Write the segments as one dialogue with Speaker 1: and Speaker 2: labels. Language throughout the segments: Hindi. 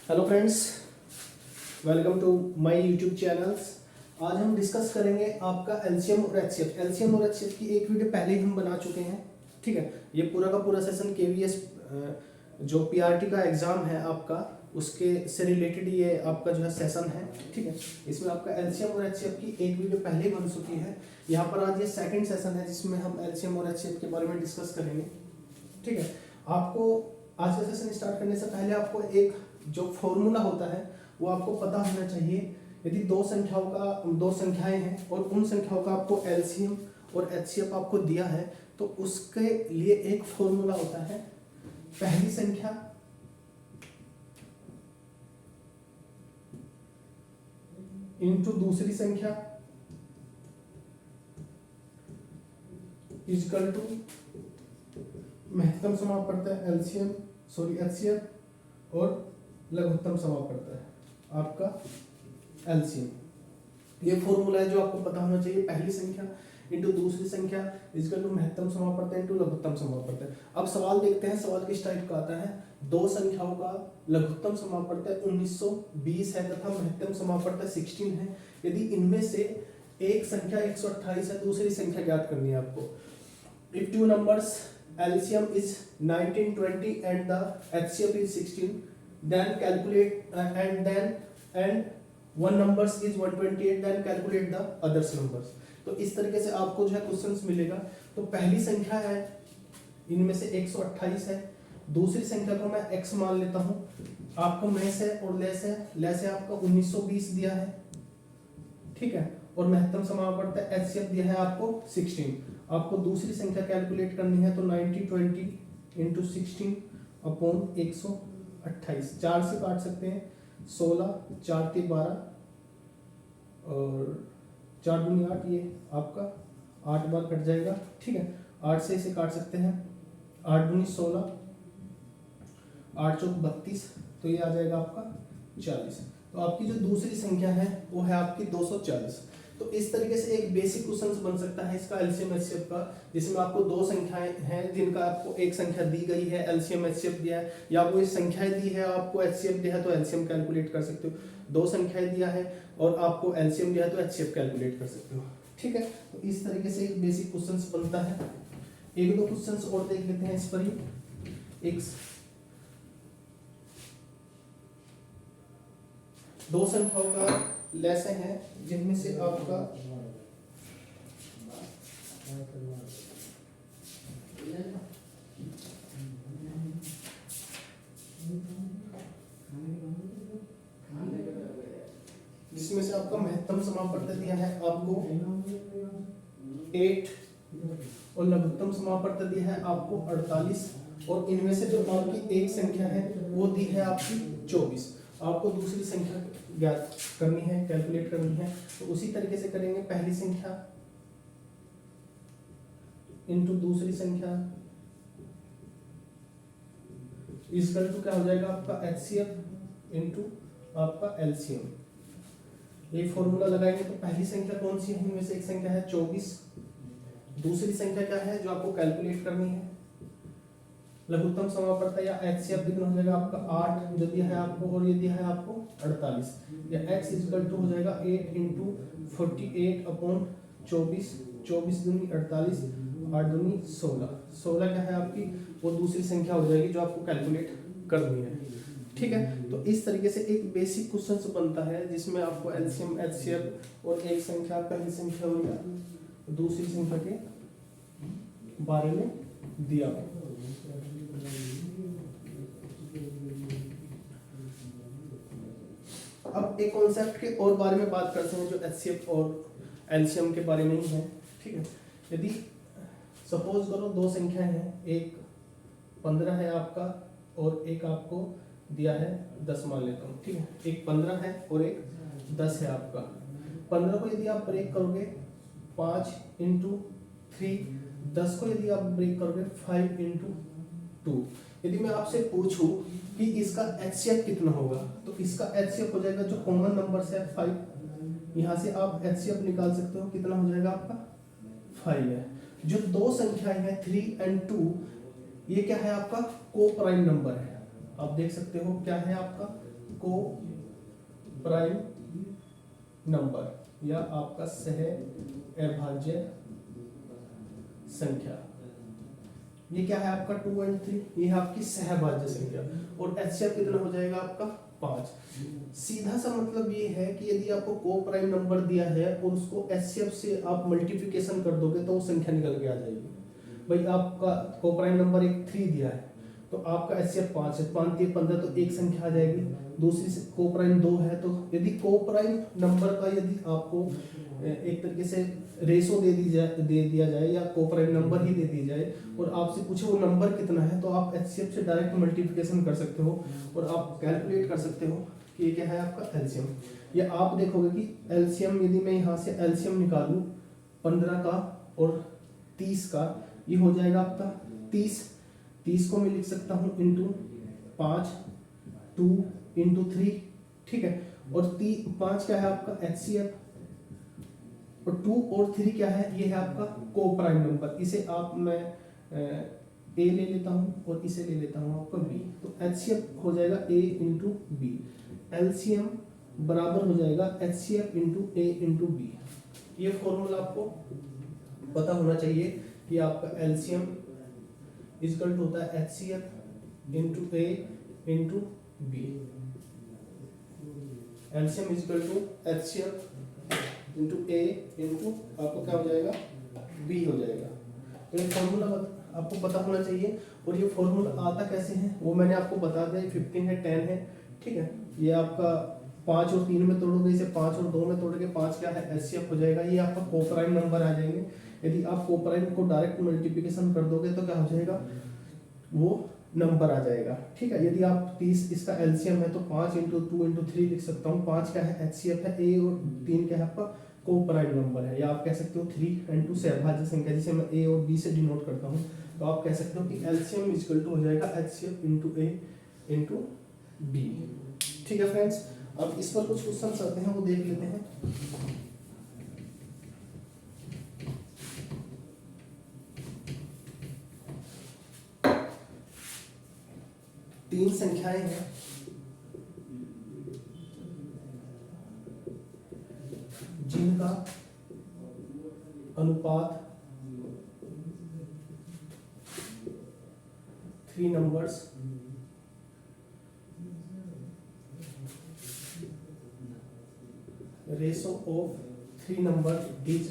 Speaker 1: Hello friends, welcome to my YouTube channels. आज हम डिस्कस करेंगे आपका एलसीएम और एचसीएफ। एलसीएम और एचसीएफ की एक वीडियो पहले ही हम बना चुके हैं, ठीक है। ये पूरा का पूरा सेशन केवीएस जो पीआरटी का एग्जाम है आपका, उसके से रिलेटेड ये आपका जो है सेशन है, ठीक है। इसमें आपका एलसीएम और एचसीएफ की एक वीडियो पहले बन चुकी है। यहाँ पर आज ये सेकंड सेशन है जिसमें हम एलसीएम और एचसीएफ के बारे में डिस्कस करेंगे, ठीक है। आपको आज का सेशन स्टार्ट करने से पहले आपको एक जो फॉर्मूला होता है वो आपको पता होना चाहिए। यदि दो संख्याएं हैं और उन संख्याओं का आपको एलसीएम और एचसीएफ आपको दिया है तो उसके लिए एक फॉर्मूला होता है, पहली संख्या इनटू दूसरी संख्या इक्वल टू महत्तम समापवर्त है एचसीएफ और लघुत्तम समापवर्त है आपका एलसीएम। ये फॉर्मूला है जो आपको पता होना चाहिए, पहली संख्या इनटू दूसरी संख्या इक्वल टू महत्तम समापवर्त है इनटू लघुत्तम समापवर्त है। अब सवाल देखते हैं, सवाल किस टाइप का आता है। दो संख्याओं का लघुत्तम समापवर्त है 1920 है तथा महत्तम समापवर्त है 16 है। यदि इनमें से एक संख्या 128 है, दूसरी संख्या ज्ञात करनी है आपको। If two numbers LCM is 1920 and the HCF is 16, then calculate and one numbers is 128, then calculate the others numbers। तो इस तरीके से आपको जो है क्वेश्चंस मिलेगा। तो पहली संख्या है इनमें से 128 है, दूसरी संख्या को मैं x मान लेता हूँ, आपको में से और ले से आपका 1920 दिया है, ठीक है, और महत्तम समापवर्त है HCF दिया है आपको 16। आपको दूसरी संख्या कैलकुलेट करनी है तो 9020 इंटू 16 अपॉन 128। 4 से काट सकते हैं, 16 4 के 12 और 4 दूनी 8, ये आपका 8 बार कट जाएगा, ठीक है। 8 से इसे काट सकते हैं, 8 दूनी 16, 8 चौक 32, तो ये आ जाएगा आपका 40। तो आपकी जो दूसरी संख्या है वो है आपकी 240। तो इस तरीके से एक बेसिक क्वेश्चन बन सकता है इसका एलसीएम एचसीएफ का, जिसमें आपको दो संख्याएं हैं जिनका आपको एक संख्या दी गई है, एलसीएम एचसीएफ दिया है, या वो इस संख्याएं दी है आपको एचसीएफ दिया है तो एलसीएम कैलकुलेट कर सकते हो। दो संख्याएं दिया है और आपको एलसीएम दिया है तो एचसीएफ कैलकुलेट कर सकते हो, ठीक है। तो इस तरीके से एक बेसिक क्वेश्चन बनता है। एक दो क्वेश्चन और देख लेते हैं इस पर ही। एक दो संख्याओं का लेसन है जिनमें से आपका जिसमें से आपका महत्तम समापवर्त दिया है आपको 8 और लघुत्तम समापवर्त दिया है आपको 48, और इनमें से जो आपकी एक संख्या है वो दी है आपकी 24। आपको दूसरी संख्या ज्ञात करनी है, कैलकुलेट करनी है, तो उसी तरीके से करेंगे। पहली संख्या इनटू दूसरी संख्या इक्वल टू क्या हो जाएगा आपका HCF इनटू आपका LCM। ये फॉर्मूला लगाएंगे तो पहली संख्या कौन सी है, इनमें से एक संख्या है 24, दूसरी संख्या क्या है जो आपको कैलकुलेट करनी है, लघुत्तम समापवर्त या HCF कितना हो जाएगा आपका 8 जो दिया है आपको, और ये दिया है आपको 48, या x इक्वल टू हो जाएगा 8 इंटू 48 अपॉन 24, 24 दूनी 48, 8 दूनी 16, 16 क्या है आपकी वो दूसरी संख्या हो जाएगी जो आपको कैलकुलेट करनी है, ठीक है। तो इस तरीके से एक बेसिक क्वेश्चन बनता है जिसमें आपको एलसीएम एचसीएफ और एक संख्या, पहली संख्या हो या दूसरी संख्या के बारे में दिया है। अब एक कॉन्सेप्ट के और बारे में बात करते हैं जो एचसीएफ और एलसीएम के बारे में ही है, ठीक है। यदि सपोज करो दो संख्याएं हैं, एक 15 है आपका और एक आपको दिया है 10 मान लेता हूँ, ठीक है। एक 15 है और एक 10 है आपका। 15 को यदि आप ब्रेक करोगे 5 इंटू 3, 10 को यदि आप ब्रेक करोगे 5 इंटू 2। यदि मैं आपसे पूछूं कि इसका HCF कितना होगा, तो इसका HCF हो जाएगा जो कॉमन नंबर है 5, यहाँ से आप HCF निकाल सकते हो, कितना हो जाएगा आपका 5 है। जो दो संख्याएं हैं 3 और 2, ये क्या है आपका को प्राइम नंबर है। आप देख सकते हो क्या है आपका को प्राइम नंबर या आपका सह अभाज्य संख्या। ये क्या है आपका 2 और 3, ये है आपकी सहभाज्य संख्या। और एचसीएफ कितना हो जाएगा आपका 5। सीधा सा मतलब ये है कि यदि आपको को प्राइम नंबर दिया है और उसको एचसीएफ से आप मल्टीप्लिकेशन कर दोगे तो वो संख्या निकल के आ जाएगी। भाई आपका को प्राइम नंबर एक 3 दिया है तो आपका एचसीएफ 5 है, 5 3 15 तो एक संख्या आ जाएगी। दूसरी से को प्राइम 2 है तो यदि को प्राइम नंबर का यदि आपको एक तरीके से रेशो दे दिया जाए या को प्राइम नंबर ही दे दी जाए और आपसे पूछे वो नंबर कितना है तो आप एचसीएफ से डायरेक्ट मल्टीप्लिकेशन कर सकते हो और आप कैलकुलेट कर सकते हो कि ये क्या है आपका एलसीएम। या आप देखोगे कि एलसीएम यदि मैं यहाँ से एलसीएम निकालूं 15 का और 30 का, ये हो जाएगा आपका 30 को मैं लिख सकता हूँ इंटू 5, 2 इंटू 3, ठीक है। और 5 क्या है आपका एचसीएफ और 2 और 3 क्या है, ये है आपका को प्राइम नंबर। इसे आप मैं ए ले लेता हूँ और इसे ले लेता हूँ आपका बी, तो एचसीएफ हो जाएगा ए इंटू बी। एलसीएम बराबर हो जाएगा HCF into A into B. ये फॉर्मूला आपको पता होना चाहिए कि आपका एलसीएम इक्वल टू होता है HCF into A into B. LCM equal to HCF into A into आपको क्या हो जाएगा बी हो जाएगा। तो ये फॉर्मूला आपको पता होना चाहिए। और ये फॉर्मूला आता कैसे है वो मैंने आपको बता दिया, 15 है 10 है, ठीक है। ये आपका 5 और 3 में तोड़ोगे, इसे 5 और 2 में तोड़ोगे, 5 क्या है एचसीएफ हो जाएगा। ये आपका को प्राइम नंबर आ जाएंगे। यदि आप को प्राइम को डायरेक्ट मल्टीप्लिकेशन कर दोगे तो क्या हो जाएगा वो नंबर आ जाएगा, ठीक है। यदि आप 30 इसका एलसीएम है तो 5 इंटू 2 इंटू 3 लिख सकता हूँ। 5 क्या है एचसीएफ है, ए और 3 क्या है आपका को प्राइम नंबर है। या आप कह सकते हो 3 इंटू सहभाज्य संख्या जिसे मैं ए और बी से डिनोट करता हूँ। तो आप कह सकते हो कि एलसीएम इक्वल टू हो जाएगा HCF into A into B, ठीक है फ्रेंड्स। अब इस पर कुछ क्वेश्चन आते हैं वो देख लेते हैं। तीन संख्याएं हैं जिनका अनुपात 3 numbers ratio of 3 number is,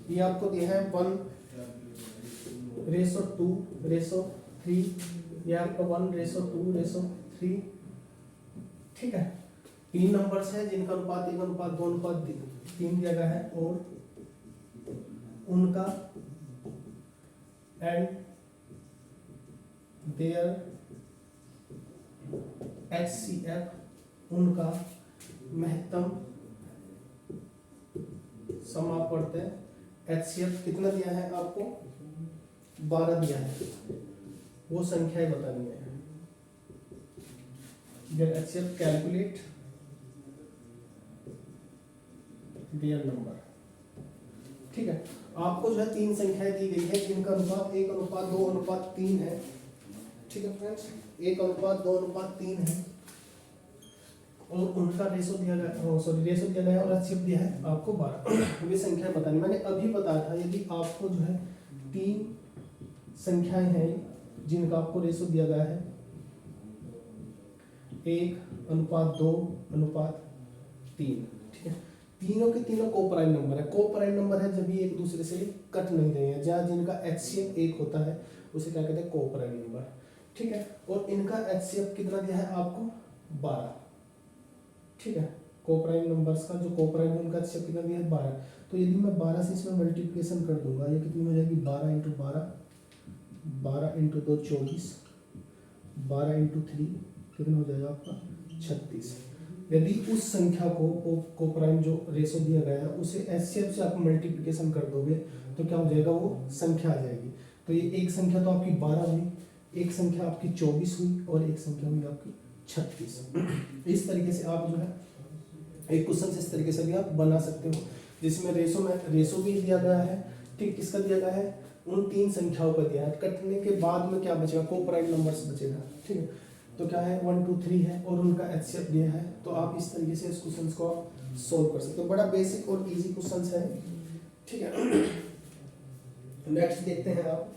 Speaker 1: ये आपको दिया है 1:2:3, ये आपका 1:2:3, ठीक है। 3 नंबर्स है जिनका अनुपात 1:2:3 दिया गया है और उनका एंड देयर एचसीएफ उनका महत्तम समापवर्त एचसीएफ कितना दिया है आपको 12 दिया है, वो संख्याएं बतानी है। एचसीएफ कैलकुलेट देयर नंबर, ठीक है। आपको जो है 3 संख्याएं दी गई है जिनका अनुपात 1:2:3 है, ठीक है फ्रेंड्स। 1:2:3 है और उनका रेशो दिया गया है और एचसीएफ दिया है आपको 12। ये संख्याएं बतानी मैंने अभी बताया था। यदि आपको जो है 3 संख्याएं हैं जिनका आपको रेशो दिया गया है 1:2:3, ठीक है। तीनों के तीनों को प्राइम नंबर है। को प्राइम नंबर है जब ये एक दूसरे से कट नहीं रहे हैं, जहाँ जिनका एचसीएफ 1 होता है उसे क्या कहते हैं को प्राइम नंबर, ठीक है। और इनका एचसीएफ कितना दिया है आपको 12, ठीक है। को प्राइम नंबर्स का जो को प्राइम है उनका एचसीएफ कितना दिया है 12। तो यदि मैं 12 से इसमें मल्टीप्लिकेशन कर दूंगा ये कितनी हो जाएगी 12 इंटू 12, 12 इंटू 2 24, 12 इंटू 3 कितना हो जाएगा आपका 36। यदि उस संख्या को प्राइम जो रेशो दिया गया है उसे एचसीएफ से आप मल्टीप्लिकेशन कर दोगे तो क्या हो जाएगा वो संख्या आ जाएगी। तो ये एक संख्या तो आपकी 12 हुई, एक संख्या आपकी 24 हुई और एक संख्या हुई आपकी 36। इस तरीके से आप जो है एक क्वेश्चन इस तरीके से भी आप बना सकते हो जिसमें रेशो भी दिया गया है, ठीक। किसका दिया गया है उन 3 संख्याओं का दिया है। कटने के बाद में क्या बचेगा को प्राइम नंबर्स बचेगा, ठीक है। तो क्या है 1 2 3 है और उनका एचसीएफ दिया है। तो आप इस तरीके से इस क्वेश्चन को सोल्व कर सकते हो। बड़ा बेसिक और इजी क्वेश्चन है, ठीक है। नेक्स्ट देखते हैं आप।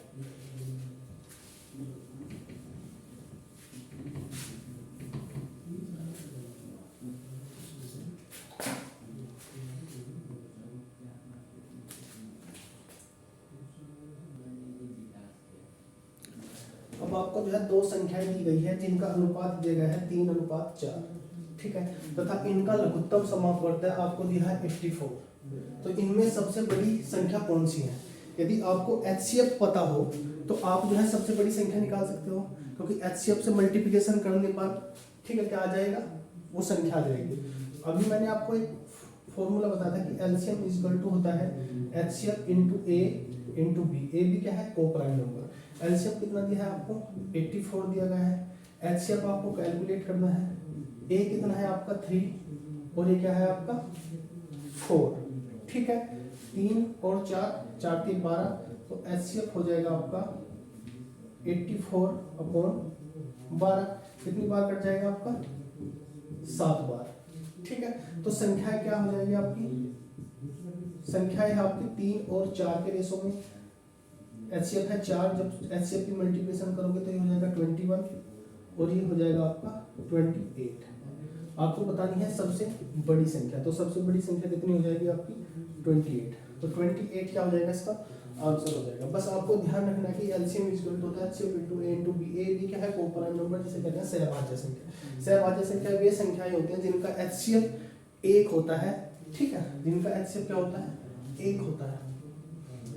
Speaker 1: अब आपको जो है दो संख्याएं दी गई है जिनका अनुपात दिया गया है 3:4, ठीक है, तथा इनका लघुत्तम समापवर्त है आपको दिया है 84। तो इनमें सबसे बड़ी संख्या कौन सी है? यदि आपको एचसीएफ पता हो तो आप जो है सबसे बड़ी संख्या निकाल सकते हो, क्योंकि एचसीएफ से मल्टीप्लिकेशन करने पर, ठीक है, क्या आ जाएगा, वो संख्या आ जाएगी। अभी मैंने आपको एक फॉर्मूला बताया था कि एलसीएम इज इक्वल टू होता है HCF into A into B. A भी क्या है, कोप्राइम नंबर। एलसीएम कितना दिया है आपको 84 दिया गया है। एचसीएफ आपको कैलकुलेट करना है। ए कितना है आपका 3 और ये क्या है आपका 4, ठीक है। 3 और 4, 4 3 12, तो एचसीएफ हो जाएगा आपका 84/12। कितनी बार कट जाएगा आपका 7 बार, ठीक है। तो संख्या क्या हो जाएगी आपकी, संख्या है आपकी 3 और 4 के रेशो में। एचसीएफ है 4, जब एचसीएफ की मल्टीप्लिकेशन करोगे तो ये हो जाएगा 21 और ये हो जाएगा आपका 28। आपको बतानी है सबसे बड़ी संख्या, तो सबसे बड़ी संख्या कितनी हो जाएगी आपकी 28। तो 28 क्या हो जाएगा, इसका आंसर हो जाएगा। बस आपको ध्यान रखना कि एलसीएम इज इक्वल टू होता है HCF into A into B. A B क्या है, कोप्राइम नंबर, जिसे कहते हैं सहभाज्य संख्या। सहभाज्य संख्या वे संख्याएं होती हैं जिनका एचसीएफ 1 होता है, ठीक है, जिनका एचसीएफ क्या होता है, 1 होता है,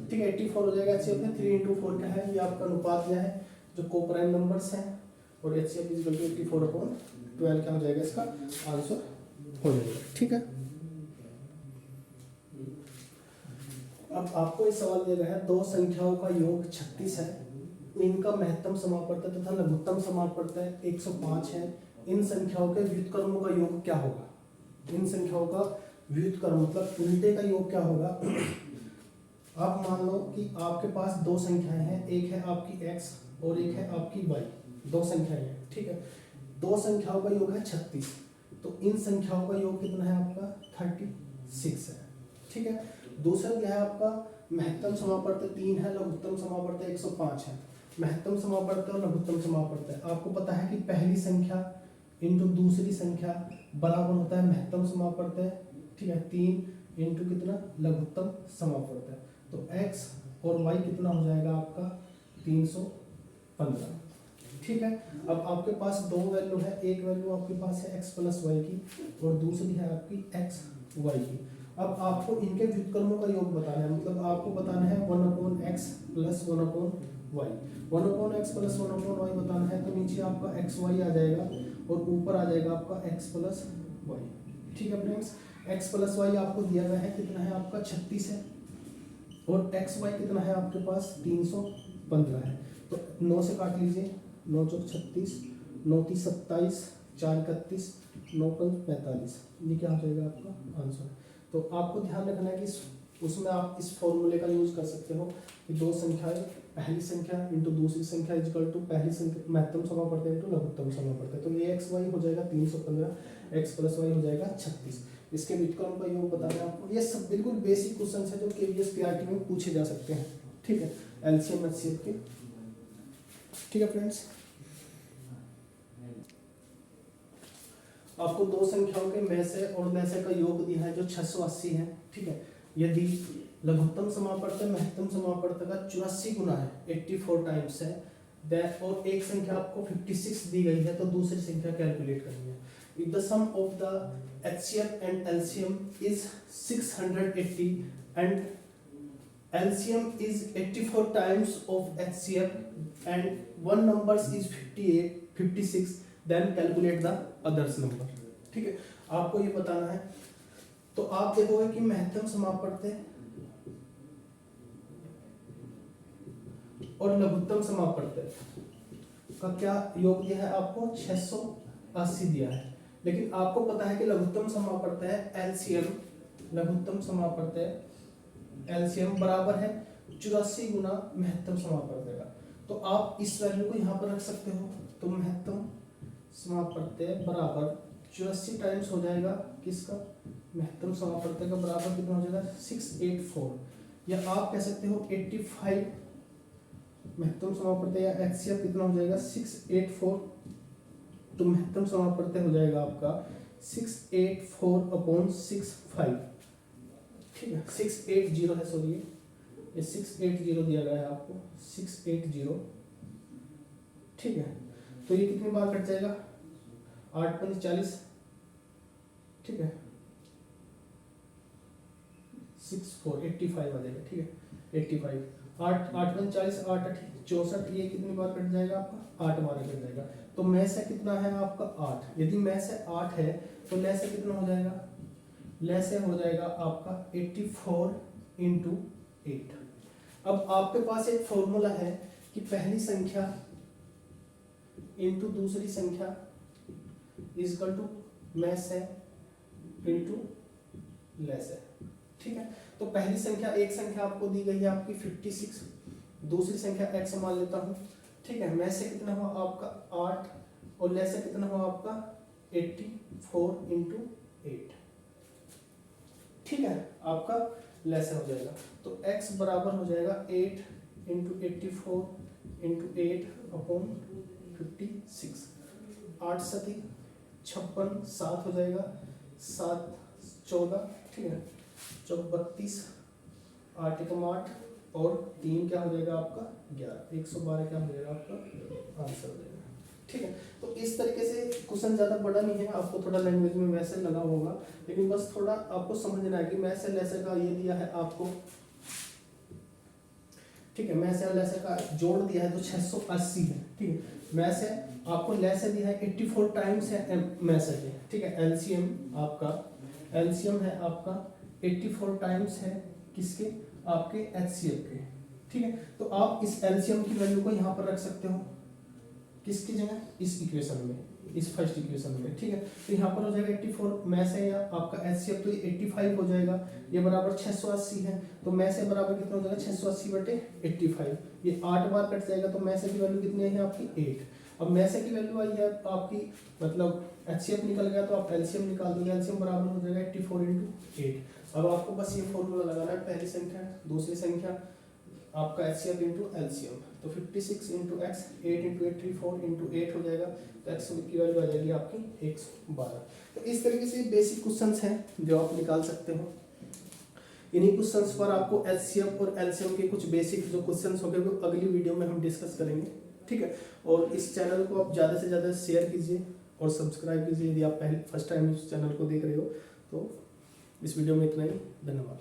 Speaker 1: ठीक है। 84 हो जाएगा एचसीएफ में। 3 × 4 क्या है, ये आपका अनुपात क्या है, जो कोप्राइम नंबर्स हैं, और एचसीएफ इज इक्वल टू 84/12 क्या हो जाएगा, इसका आंसर हो जाएगा, ठीक है। अब आपको इस सवाल दिया गया है दो संख्याओं का योग 36 है, इनका महत्तम समापवर्त तथा लघुत्तम समापवर्त 105 है। इन संख्याओं के व्युत्क्रमों का योग क्या होगा? इन संख्याओं का व्युत्क्रम मतलब उल्टे का योग क्या होगा? आप मान लो कि आपके पास दो संख्याएं हैं, एक है आपकी x और एक है आपकी y, दो संख्याएं हैं, ठीक है। दो संख्याओं का योग है 36, तो इन संख्याओं का योग कितना है आपका 36 है, ठीक है। दूसरा क्या है आपका महत्तम समापवर्त 3 है, लघुत्तम समापवर्त 105 है। महत्तम समापवर्त और लघुत्तम समापवर्त है, आपको पता है कि पहली संख्या इंटू दूसरी संख्या बराबर होता है महत्तम समापवर्त है, ठीक है, 3 इंटू कितना लघुत्तम समापवर्त है। तो x और y कितना हो जाएगा आपका 315, ठीक है। अब आपके पास दो वैल्यू है, एक वैल्यू आपके पास है x + y की और दूसरी है आपकी x y की। अब आपको इनके व्युत्क्रमों का योग बताना है, मतलब आपको बताना है 1/x + 1/y। 1/x + 1/y बताना है, तो नीचे आपका xy आ जाएगा और ऊपर आ जाएगा आपका x + y, ठीक है फ्रेंड्स। x + y आपको दिया गया है, कितना है आपका 36 है, और xy कितना है आपके पास 315 है। तो 9 से काट लीजिए, 9 × 36, 9 × 27, 4 × 31, 9 × 45, ये क्या हो जाएगा आपका आंसर। तो आपको ध्यान रखना है कि उसमें आप इस फॉर्मूले का यूज कर सकते हो कि दो संख्याएं, पहली संख्या इंटू दूसरी संख्या इज इक्वल टू पहली संख्या महत्तम समापवर्त इंटू लघुत्तम समापवर्त। तो ये xy हो जाएगा 315, x + y हो जाएगा 36। इसके व्युत्क्रम का योग बताना है आपको। ये सब बिल्कुल बेसिक क्वेश्चन है जो केवीएस पीआरटी में पूछे जा सकते हैं, ठीक है, एलसीएम एचसीएफ के, ठीक है फ्रेंड्स। आपको दो संख्याओं के मैसे और मैसे का योग दिया है जो 680 है, ठीक है। यदि लघुत्तम समापवर्त महत्तम समापवर्त का 84 गुना है, 84 टाइम्स है, और एक संख्या आपको 56 दी गई है, तो दूसरी संख्या कैलकुलेट करनी है। If the sum of the HCF and LCM is 680 and LCM is 84 times of HCF and one number is 58, 56, then calculate the others number, ठीक है। आपको ये बताना है, तो आप देखोगे कि महत्तम समापवर्त और लघुत्तम समापवर्त का क्या योग दिया है आपको 680 दिया है, लेकिन आपको पता है कि लघुत्तम समापवर्त है एलसीएम, लघुत्तम समापवर्त है एलसीएम बराबर है 84 गुना महत्तम समापवर्त का। तो आप इस वैल्यू को यहाँ पर रख सकते हो, तो महत्तम समापवर्त्य बराबर 84 टाइम्स हो जाएगा किसका, महत्तम समापवर्त्य का बराबर कितना हो जाएगा 684, या आप कह सकते हो 85 महत्तम समापवर्त्य या एचसीएफ कितना हो जाएगा 684, तो महत्तम समापवर्त्य हो जाएगा आपका 684/65, ठीक है 680 है, सॉरी ये 680 दिया गया है आपको 680, ठीक है। तो ये कितनी बार कट जाएगा 8 × 40, ठीक है 6485 आ जाएगा, ठीक है 85, 8 × 40 8 × 64, ये कितनी बार कट जाएगा आपका 8 बार कट जाएगा। तो में से कितना है आपका 8, यदि में से 8 है तो ले से कितना हो जाएगा, ले से हो जाएगा आपका 84 × 8। अब आपके पास एक फॉर्मूला है कि पहली संख्या इंटू दूसरी संख्या इक्वल टू में से इंटू लेस है, ठीक है। तो पहली संख्या, एक संख्या आपको दी गई है आपकी 56, दूसरी संख्या x मान लेता हूँ, ठीक है। में से कितना हुआ आपका 8 और ले से कितना हुआ आपका 84 × 8, ठीक है, आपका लेस हो जाएगा। तो x बराबर हो जाएगा 8 × 84 × 8/56, 8 7 56, 7 हो जाएगा 7 14, ठीक है 32, 8 × 8 और 3 क्या हो जाएगा आपका 11, 112 क्या हो जाएगा आपका आंसर हो जाएगा, ठीक है। तो इस तरीके से क्वेश्चन ज़्यादा बड़ा नहीं है, आपको थोड़ा लैंग्वेज में वैसे लगा होगा, लेकिन बस थोड़ा आपको समझना है कि मैथ से लेसे का ये दिया है आपको, ठीक है, मैथ से लेसे का जोड़ दिया है तो 680 है, ठीक है। मैथ से आपको लेसे दिया है 84 टाइम्स है मैथ से, ठीक है। एलसीएम है आपका 84 टाइम्स है किसके, आपके एचसीएफ के, ठीक है। तो आप इस एलसीएम की वैल्यू को यहाँ पर रख सकते हो किसकी जगह, इस इक्वेशन में, इस फर्स्ट इक्वेशन में, ठीक है। तो यहाँ पर हो जाएगा 84 में से या आपका एचसीएफ, तो ये 85 हो जाएगा, ये बराबर 680 है, तो में से बराबर कितना हो जाएगा 680/85, ये 8 बार कट जाएगा, तो में से की वैल्यू कितनी है आपकी 8। अब में से की वैल्यू आई है आपकी, मतलब एचसीएफ निकल गया तो आप एलसीएम निकाल दोगे, एलसीएम बराबर हो जाएगा 84 × 8। अब आपको बस ये फॉर्मूला लगाना है, पहली संख्या दूसरी संख्या आपका एचसीएफ इंटू एलसीएम, तो 56 × x 8 × 8 34 × 8 हो जाएगा, तो x की वैल्यू आ जाएगी आपकी 112। तो इस तरीके से बेसिक क्वेश्चंस हैं जो आप निकाल सकते हो। इन्हीं क्वेश्चंस पर आपको एचसीएफ और एलसीएम के कुछ बेसिक जो क्वेश्चंस होंगे वो अगली वीडियो में हम डिस्कस करेंगे, ठीक है। और इस चैनल को आप ज़्यादा से ज़्यादा शेयर कीजिए और सब्सक्राइब कीजिए यदि आप पहले फर्स्ट टाइम इस चैनल को देख रहे हो। तो इस वीडियो में इतना ही, धन्यवाद।